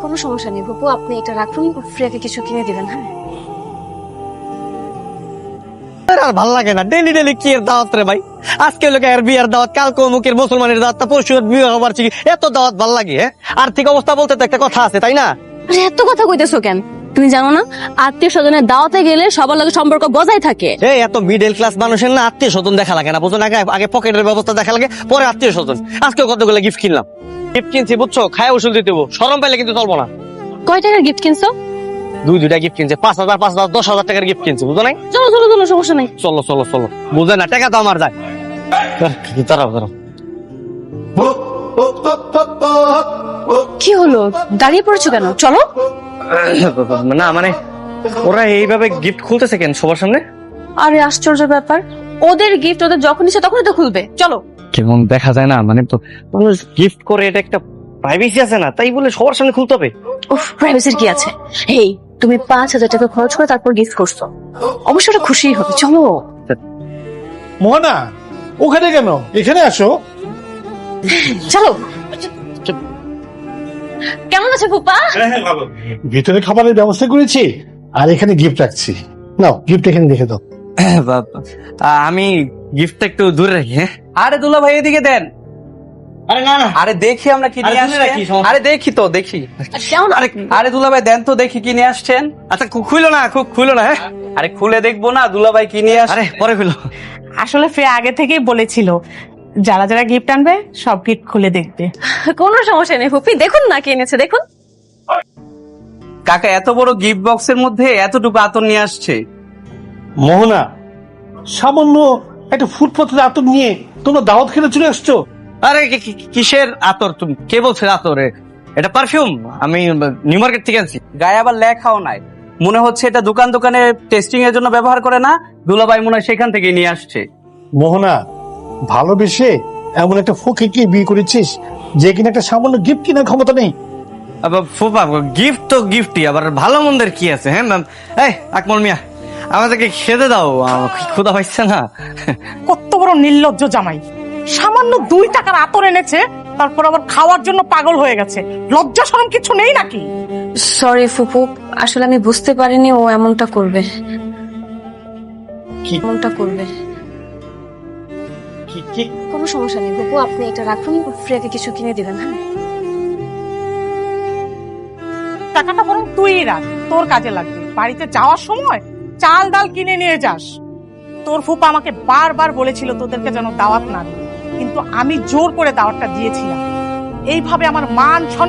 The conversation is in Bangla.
কোনো সমস্যা নেই ফুপু, আপনি এটা রাখুন, ফ্রেকে কিছু কিনে দিবেন। হ্যাঁ আর ভাল লাগে না, ডেলি ডেলি কি এর দাওয়াত রে ভাই। আজকে লোক এর বিয়ের দাওয়াত, কালকে অমুকের মুসলমানের দাওয়াত, পরশু বিয়ে হবার কি এত দাওয়াত ভাল লাগে? আর্থিক অবস্থা বলতে তো একটা কথা আছে, তাই না? আরে এত কথা কইতেছো কেন? তুমি জানো না আত্মীয় স্বজনের দাওয়াতে গেলে সবার লগে সম্পর্ক বজায় থাকে। এই এত মিডল ক্লাস মানুষের না আত্মীয় স্বজন দেখা লাগে না, বুঝো না? আগে পকেটের ব্যবস্থা দেখা লাগে, পরে আত্মীয় স্বজন। আজকে কতগুলো গিফট কিনলাম, গিফট কিনছি বুঝছো, খায় ওষুধ দিতে হবো, শরম পাইলে কিন্তু চলবো না। কয় টাকার গিফট কিনছো? দুইটা গিফট কিনছে, 5,000 5,000 10,000 টাকার গিফট কিনছে, বুঝো নাই? চলো চলো চলো, সমস্যা নাই। চলো চলো চলো, বুঝে না, টাকা তো আমার যায়। দাঁড়াও দাঁড়াও, কি হলো, দাঁড়িয়ে পড়েছো কেন? চলো। না মানে ওরা এইভাবে গিফট খুলতেছে কেন সবার সামনে? আরে আশ্চর্য ব্যাপার, ওদের গিফট ওদের যখন ইচ্ছে তখনই তো খুলবে। চলো। কেমন দেখা যায় না, মানে তো মানুষ গিফট করে, এটা একটা প্রাইভেসি আছে না, তাই বলে সবার সামনে খুলতে হবে? উফ, প্রাইভেসির কি আছে? হেই, তুমি 5,000 টাকা খরচ করে তারপর গিফট করছো, অবশ্যই ওটা খুশি হবে। চলো। মোহনা, ওখানে কেন? এখানে আসো। চলো। কেমন আছে ফুপা? ভিতরে খাবারের ব্যবস্থা করেছি, আর এখানে গিফট রাখছি। নাও, গিফট এখানে রেখে দাও। আমি গিফটটা একটু দূরে রাখি। হ্যাঁ, আরে দুলা ভাই এদিকে দেন। আরে না না, আরে দেখি আমরা কি আরে নিয়ে দূরে রাখি, আসছেন। সমস্যা আরে দেখি তো দেখি। কেমন? আরে আরে দুলা ভাই দেন তো দেখি কি নিয়ে আসছেন। আচ্ছা খুইলো না, খুইলো না। হ্যাঁ, আরে খুলে দেখবো না দুলা ভাই কি নিয়ে আসছে। আরে পরে খুইলো। আসলে ফ্রে আগে থেকেই বলেছিল যারা যারা গিফট আনবে সব গিফট খুলে দেখবে। কোনো সমস্যা নেই ফুপি, দেখুন না কি এনেছে, দেখুন। কাকা এত বড় গিফট বক্সের মধ্যে এতটুকু আতর নিয়ে আসছে। মোহনা, সামান্য একটা ফুটপাতের আতর নিয়ে তোমরা দাওয়াত খেতে চলে আসছো? আরে কিসের আতর? তুমি কে বলছে আতরে? এটা পারফিউম, আমি নিউ মার্কেট থেকে আনছি। গায়ে আবার লেখাও নাই, মনে হচ্ছে এটা দোকানে টেস্টিং এর জন্য ব্যবহার করে না, দুলা ভাই মনে হয় সেখান থেকে নিয়ে আসছে। মোহনা, ভালোবেসে এমন একটা ফকিরকে বিয়ে করেছিস যে কিনা একটা সামান্য গিফট কেনার ক্ষমতা নেই। আবার ফুপা, গিফট তো গিফটই, আবার ভালো মন্দের কি আছে? হ্যাঁ ম্যাম, এই আকমল মিয়া, আমাদেরকে খেতে দাও, আমার ক্ষুধা পাইছে না। কত বড় নির্লজ্জ জামাই, সামান্য 2 টাকার আতর এনেছে, তারপর আবার খাওয়ার জন্য পাগল হয়ে গেছে। লজ্জা শরম কিছু নেই নাকি? সরি ফুপু, আসলে আমি বুঝতে পারিনি ও এমনটা করবে। এমনটা করবে। কোনো সমস্যা নেই ফুপু, আপনি এটা রাখুন, ফ্রেকে কিছু কিনে দিবেন। হ্যাঁ টাকাটা বরং তুই রাখ, তোর কাজে লাগবে। বাড়িতে যাওয়ার সময় চাল ডাল কিনে নিয়ে যাস। তোর ফুপা আমাকে বারবার বলেছিল তোদেরকে যেন দাওয়াত না দিই, কিন্তু আমি জোর করে দাওয়াতটা দিয়েছিলাম। এইভাবে আমার মান